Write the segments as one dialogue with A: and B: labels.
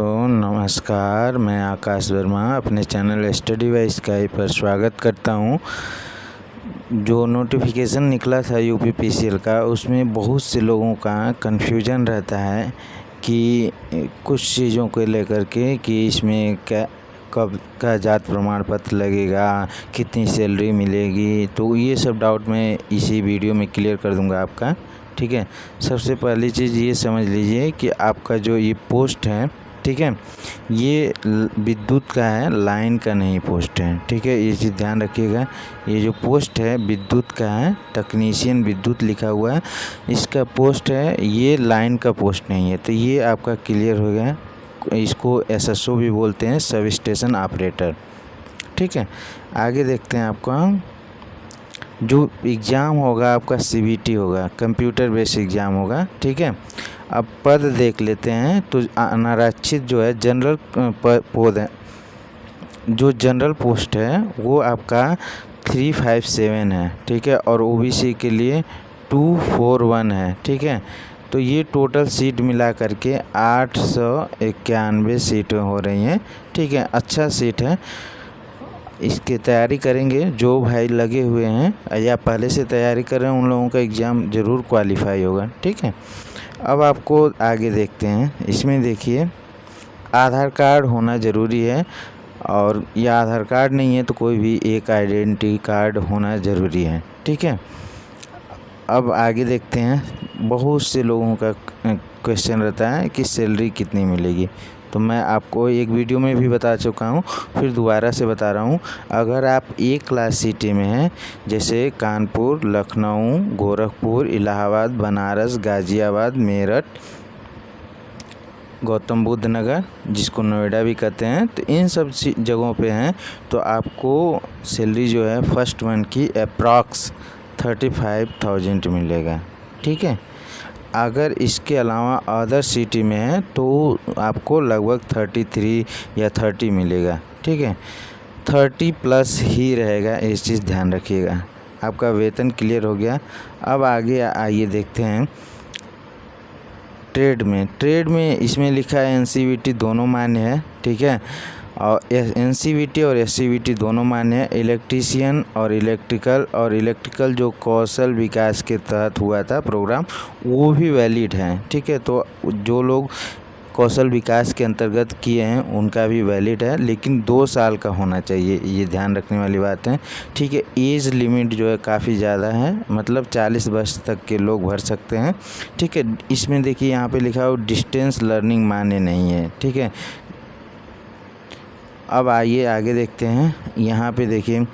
A: दोस्तों नमस्कार, मैं आकाश वर्मा अपने चैनल स्टडी बाय स्काई पर स्वागत करता हूं। जो नोटिफिकेशन निकला था यूपीपीसीएल का, उसमें बहुत से लोगों का कन्फ्यूजन रहता है कि कुछ चीज़ों को लेकर के कि इसमें क्या कब का जात प्रमाण पत्र लगेगा, कितनी सैलरी मिलेगी। तो ये सब डाउट मैं इसी वीडियो में क्लियर कर दूंगा आपका। ठीक है, सबसे पहली चीज़ ये समझ लीजिए कि आपका जो ये पोस्ट है, ठीक है, ये विद्युत का है, लाइन का नहीं पोस्ट है। ठीक है, ये चीज़ ध्यान रखिएगा। ये जो पोस्ट है विद्युत का है, टेक्नीशियन विद्युत लिखा हुआ है, इसका पोस्ट है, ये लाइन का पोस्ट नहीं है। तो ये आपका क्लियर हो गया। इसको एसएसओ भी बोलते हैं, सब स्टेशन ऑपरेटर। ठीक है, आगे देखते हैं। आपका जो एग्ज़ाम होगा आपका सीबीटी होगा, कंप्यूटर बेस्ड एग्ज़ाम होगा। ठीक है, अब पद देख लेते हैं। तो अनारक्षित जो है जनरल पद है, जो जनरल पोस्ट है वो आपका 357 है। ठीक है, और ओबीसी के लिए 241 है। ठीक है, तो ये टोटल सीट मिला करके 891 सीटें हो रही हैं। ठीक है, अच्छा सीट है। इसकी तैयारी करेंगे जो भाई लगे हुए हैं या पहले से तैयारी कर रहे हैं, उन लोगों का एग्ज़ाम ज़रूर क्वालिफाई होगा। ठीक है, अब आपको आगे देखते हैं। इसमें देखिए, आधार कार्ड होना ज़रूरी है, और या आधार कार्ड नहीं है तो कोई भी एक आइडेंटिटी कार्ड होना ज़रूरी है। ठीक है, अब आगे देखते हैं। बहुत से लोगों का क्वेश्चन रहता है कि सैलरी कितनी मिलेगी। तो मैं आपको एक वीडियो में भी बता चुका हूँ, फिर दोबारा से बता रहा हूँ। अगर आप एक क्लास सिटी में हैं, जैसे कानपुर, लखनऊ, गोरखपुर, इलाहाबाद, बनारस, गाज़ियाबाद, मेरठ, गौतम बुद्ध नगर, जिसको नोएडा भी कहते हैं, तो इन सब जगहों पे हैं, तो आपको सैलरी जो है फर्स्ट मंथ की अप्रॉक्स 35,000 मिलेगा। ठीक है, अगर इसके अलावा अदर सिटी में है तो आपको लगभग 33 या 30 मिलेगा। ठीक है, 30 प्लस ही रहेगा, इस चीज़ ध्यान रखिएगा। आपका वेतन क्लियर हो गया। अब आगे आइए देखते हैं ट्रेड में इसमें लिखा है एनसीवीटी दोनों मान्य है। ठीक है, और एनसीवीटी और एससीवीटी दोनों मान्य है। इलेक्ट्रीशियन और इलेक्ट्रिकल जो कौशल विकास के तहत हुआ था प्रोग्राम, वो भी वैलिड है। ठीक है, तो जो लोग कौशल विकास के अंतर्गत किए हैं उनका भी वैलिड है, लेकिन 2 साल का होना चाहिए, ये ध्यान रखने वाली बात है। ठीक है, एज लिमिट जो है काफ़ी ज़्यादा है, मतलब 40 वर्ष तक के लोग भर सकते हैं। ठीक है, इसमें देखिए यहाँ पे लिखा हो डिस्टेंस लर्निंग मान्य नहीं है। ठीक है, अब आइए आगे देखते हैं। यहाँ पे देखिए,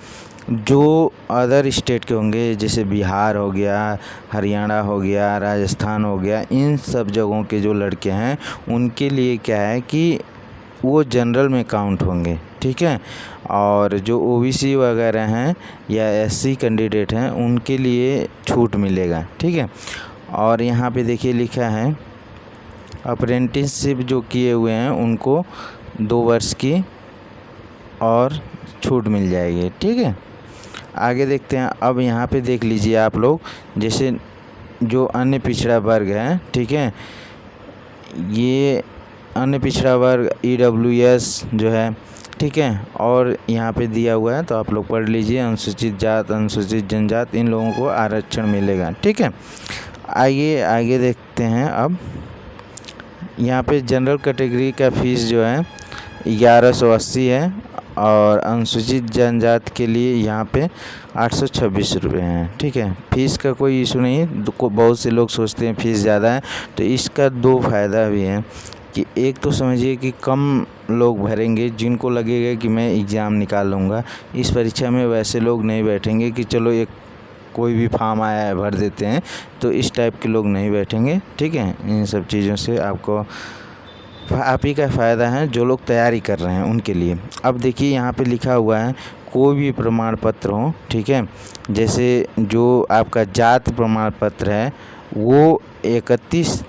A: जो अदर स्टेट के होंगे, जैसे बिहार हो गया, हरियाणा हो गया, राजस्थान हो गया, इन सब जगहों के जो लड़के हैं उनके लिए क्या है कि वो जनरल में काउंट होंगे। ठीक है, और जो ओबीसी वगैरह हैं या एससी कैंडिडेट हैं उनके लिए छूट मिलेगा। ठीक है, और यहाँ पे देखिए लिखा है अप्रेंटिसशिप जो किए हुए हैं उनको 2 वर्ष की और छूट मिल जाएगी। ठीक है, आगे देखते हैं। अब यहाँ पे देख लीजिए आप लोग, जैसे जो अन्य पिछड़ा वर्ग है, ठीक है, ये अन्य पिछड़ा वर्ग ईडब्ल्यूएस जो है, ठीक है, और यहाँ पे दिया हुआ है, तो आप लोग पढ़ लीजिए। अनुसूचित जात, अनुसूचित जनजात, इन लोगों को आरक्षण मिलेगा। ठीक है, आइए आगे देखते हैं। अब यहाँ पे जनरल कैटेगरी का फीस जो है 1180 है, और अनुसूचित जनजाति के लिए यहाँ पे 826 रुपये हैं। ठीक है, फ़ीस का कोई इशू नहीं है। बहुत से लोग सोचते हैं फ़ीस ज़्यादा है, तो इसका 2 फ़ायदा भी है कि एक तो समझिए कि कम लोग भरेंगे, जिनको लगेगा कि मैं एग्ज़ाम निकाल लूँगा इस परीक्षा में, वैसे लोग नहीं बैठेंगे कि चलो एक कोई भी फॉर्म आया है भर देते हैं, तो इस टाइप के लोग नहीं बैठेंगे। ठीक है, इन सब चीज़ों से आपको आप ही का फ़ायदा है जो लोग तैयारी कर रहे हैं उनके लिए। अब देखिए यहाँ पे लिखा हुआ है कोई भी प्रमाण पत्र हो। ठीक है, जैसे जो आपका जात प्रमाण पत्र है वो 31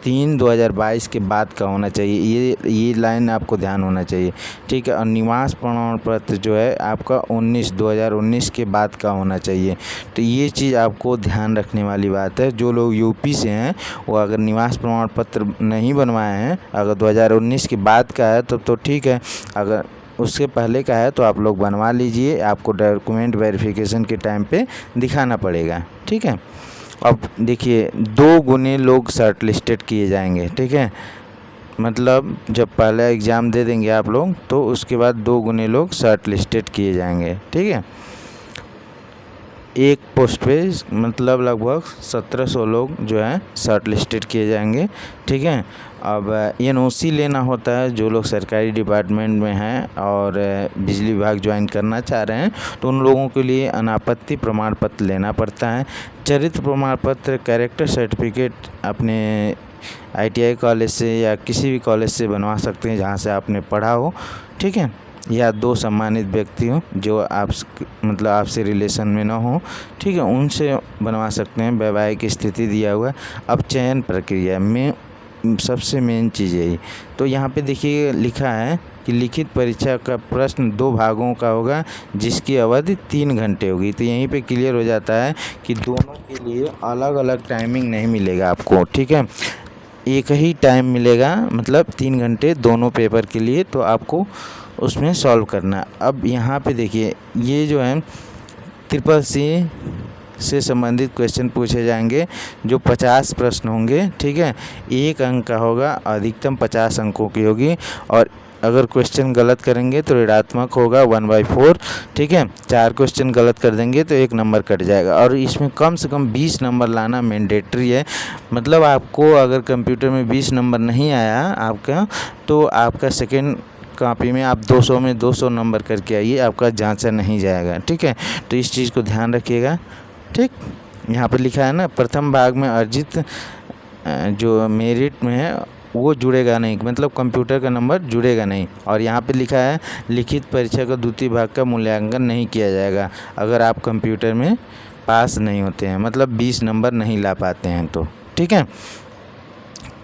A: 3/2022 के बाद का होना चाहिए। ये लाइन आपको ध्यान होना चाहिए, ठीक है। और निवास प्रमाण पत्र जो है आपका 2019 के बाद का होना चाहिए। तो ये चीज़ आपको ध्यान रखने वाली बात है। जो लोग यूपी से हैं वो अगर निवास प्रमाण पत्र नहीं बनवाए हैं, अगर 2019 के बाद का है तो ठीक है, अगर उससे पहले का है तो आप लोग बनवा लीजिए। आपको डॉक्यूमेंट वेरिफिकेशन के टाइम पे दिखाना पड़ेगा, ठीक है। अब देखिए 2 गुने लोग शॉर्ट लिस्टेड किए जाएंगे, ठीक है। मतलब जब पहला एग्ज़ाम दे देंगे आप लोग तो उसके बाद 2 गुने लोग शॉर्ट लिस्टेड किए जाएंगे, ठीक है। एक पोस्ट पे मतलब लगभग 1700 लोग जो है शॉर्ट लिस्टेड किए जाएंगे, ठीक है। अब NOC लेना होता है जो लोग सरकारी डिपार्टमेंट में हैं और बिजली विभाग ज्वाइन करना चाह रहे हैं तो उन लोगों के लिए अनापत्ति प्रमाण पत्र लेना पड़ता है। चरित्र प्रमाण पत्र, कैरेक्टर सर्टिफिकेट अपने ITI कॉलेज से या किसी भी कॉलेज से बनवा सकते हैं जहाँ से आपने पढ़ा हो, ठीक है। या 2 सम्मानित व्यक्ति हो जो आपसे रिलेशन में ना हो, ठीक है, उनसे बनवा सकते हैं। वैवाहिक स्थिति दिया हुआ है। अब चयन प्रक्रिया में सबसे मेन चीज़ यही। तो यहाँ पे देखिए लिखा है कि लिखित परीक्षा का प्रश्न 2 भागों का होगा जिसकी अवधि 3 घंटे होगी। तो यहीं पे क्लियर हो जाता है कि दोनों के लिए अलग अलग टाइमिंग नहीं मिलेगा आपको, ठीक है। एक ही टाइम मिलेगा, मतलब 3 घंटे दोनों पेपर के लिए, तो आपको उसमें सॉल्व करना। अब यहाँ पे देखिए ये जो है CCC से संबंधित क्वेश्चन पूछे जाएंगे जो 50 प्रश्न होंगे, ठीक है। 1 अंक का होगा, अधिकतम 50 अंकों की होगी। और अगर क्वेश्चन गलत करेंगे तो ऋणात्मक होगा 1/4, ठीक है। 4 क्वेश्चन गलत कर देंगे तो 1 नंबर कट जाएगा। और इसमें कम से कम 20 नंबर लाना मैंडेटरी है। मतलब आपको अगर कंप्यूटर में 20 नंबर नहीं आया आपका तो आपका सेकेंड कॉपी में आप 200 में 200 नंबर करके आइए, आपका जांचा नहीं जाएगा, ठीक है। तो इस चीज़ को ध्यान रखिएगा, ठीक। यहाँ पर लिखा है ना, प्रथम भाग में अर्जित जो मेरिट में है वो जुड़ेगा नहीं, मतलब कंप्यूटर का नंबर जुड़ेगा नहीं। और यहाँ पे लिखा है लिखित परीक्षा का द्वितीय भाग का मूल्यांकन नहीं किया जाएगा अगर आप कंप्यूटर में पास नहीं होते हैं, मतलब 20 नंबर नहीं ला पाते हैं तो, ठीक है।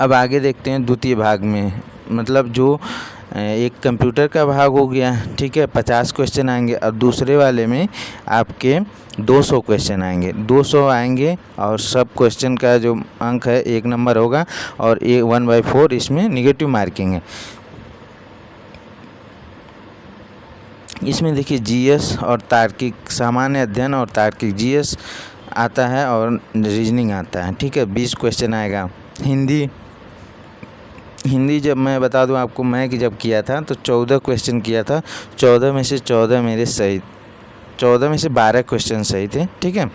A: अब आगे देखते हैं द्वितीय भाग में, मतलब जो एक कंप्यूटर का भाग हो गया, ठीक है, 50 क्वेश्चन आएंगे। और दूसरे वाले में आपके 200 क्वेश्चन आएंगे, 200 आएंगे और सब क्वेश्चन का जो अंक है 1 नंबर होगा और 1/4 इसमें निगेटिव मार्किंग है। इसमें देखिए GS और तार्किक, सामान्य अध्ययन और तार्किक GS आता है और रीजनिंग आता है, ठीक है। 20 क्वेश्चन आएगा। हिंदी जब मैं बता दूं आपको, मैं कि जब किया था तो 14 क्वेश्चन किया था। 14 में से 14 मेरे सही, 14 में से 12 क्वेश्चन सही थे, ठीक है।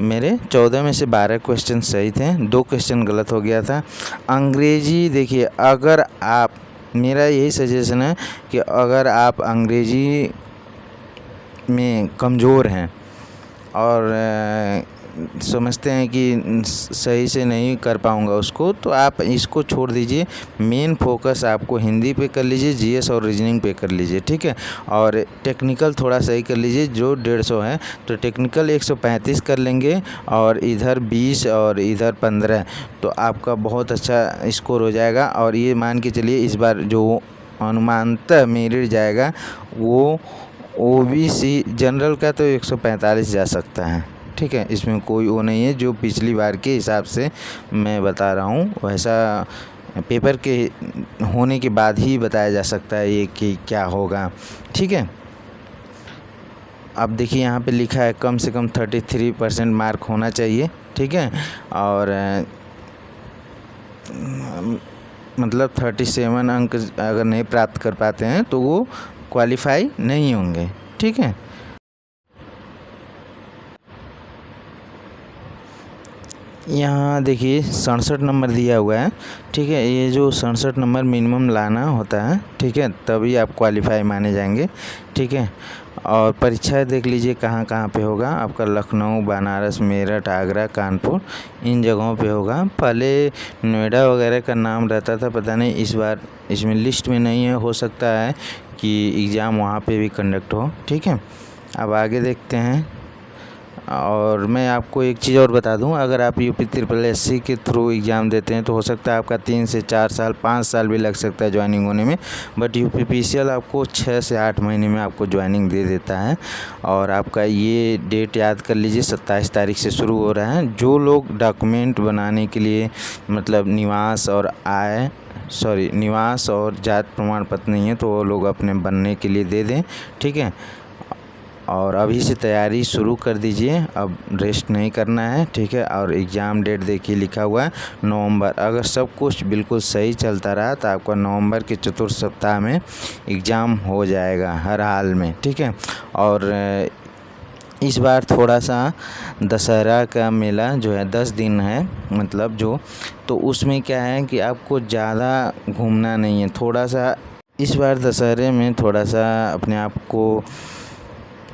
A: मेरे 14 में से 12 क्वेश्चन सही थे, 2 क्वेश्चन गलत हो गया था। अंग्रेजी देखिए, अगर आप, मेरा यही सजेशन है कि अगर आप अंग्रेजी में कमज़ोर हैं और समझते हैं कि सही से नहीं कर पाऊँगा उसको, तो आप इसको छोड़ दीजिए। मेन फोकस आपको हिंदी पे कर लीजिए, GS और रीजनिंग पे कर लीजिए, ठीक है। और टेक्निकल थोड़ा सही कर लीजिए, जो 150 है तो टेक्निकल 135 कर लेंगे और इधर 20 और इधर 15, तो आपका बहुत अच्छा स्कोर हो जाएगा। और ये मान के चलिए इस बार जो अनुमानतः मेरिट जाएगा वो OBC जनरल का तो 145 जा सकता है, ठीक है। इसमें कोई वो नहीं है, जो पिछली बार के हिसाब से मैं बता रहा हूँ वैसा पेपर के होने के बाद ही बताया जा सकता है ये कि क्या होगा, ठीक है। अब देखिए यहाँ पे लिखा है कम से कम 33% मार्क होना चाहिए, ठीक है। और मतलब 37 अंक अगर नहीं प्राप्त कर पाते हैं तो वो क्वालिफाई नहीं होंगे, ठीक है। यहाँ देखिए 67 नंबर दिया हुआ है, ठीक है। ये जो 67 नंबर मिनिमम लाना होता है, ठीक है, तभी आप क्वालिफाई माने जाएंगे, ठीक है। और परीक्षा देख लीजिए कहाँ कहाँ पे होगा आपका, लखनऊ, बनारस, मेरठ, आगरा, कानपुर, इन जगहों पे होगा। पहले नोएडा वगैरह का नाम रहता था, पता नहीं इस बार इसमें लिस्ट में नहीं है, हो सकता है कि एग्ज़ाम वहाँ पे भी कंडक्ट हो, ठीक है। अब आगे देखते हैं। और मैं आपको एक चीज़ और बता दूं, अगर आप यूपी SSSC के थ्रू एग्ज़ाम देते हैं तो हो सकता है आपका 3 से 4 साल 5 साल भी लग सकता है ज्वाइनिंग होने में, बट यूपी PCL आपको 6 से 8 महीने में आपको ज्वाइनिंग दे देता है। और आपका ये डेट याद कर लीजिए, 27 तारीख से शुरू हो रहा है। जो लोग डॉक्यूमेंट बनाने के लिए मतलब निवास और जात प्रमाण पत्र नहीं है तो वो लोग अपने बनने के लिए दे दें, ठीक है। और अभी से तैयारी शुरू कर दीजिए, अब रेस्ट नहीं करना है, ठीक है। और एग्ज़ाम डेट देखिए लिखा हुआ है नवंबर। अगर सब कुछ बिल्कुल सही चलता रहा तो आपका नवंबर के चतुर्थ सप्ताह में एग्ज़ाम हो जाएगा हर हाल में, ठीक है। और इस बार थोड़ा सा दशहरा का मेला जो है 10 दिन है मतलब तो उसमें क्या है कि आपको ज़्यादा घूमना नहीं है। थोड़ा सा इस बार दशहरे में थोड़ा सा अपने आप को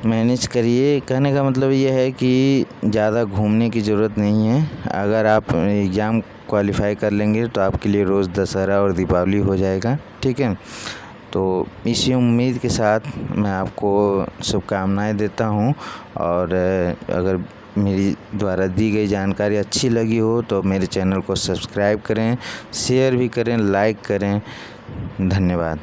A: मैनेज करिए। कहने का मतलब ये है कि ज़्यादा घूमने की ज़रूरत नहीं है। अगर आप एग्ज़ाम क्वालिफाई कर लेंगे तो आपके लिए रोज़ दशहरा और दीपावली हो जाएगा, ठीक है। तो इसी उम्मीद के साथ मैं आपको शुभकामनाएँ देता हूँ। और अगर मेरी द्वारा दी गई जानकारी अच्छी लगी हो तो मेरे चैनल को सब्सक्राइब करें, शेयर भी करें, लाइक करें। धन्यवाद।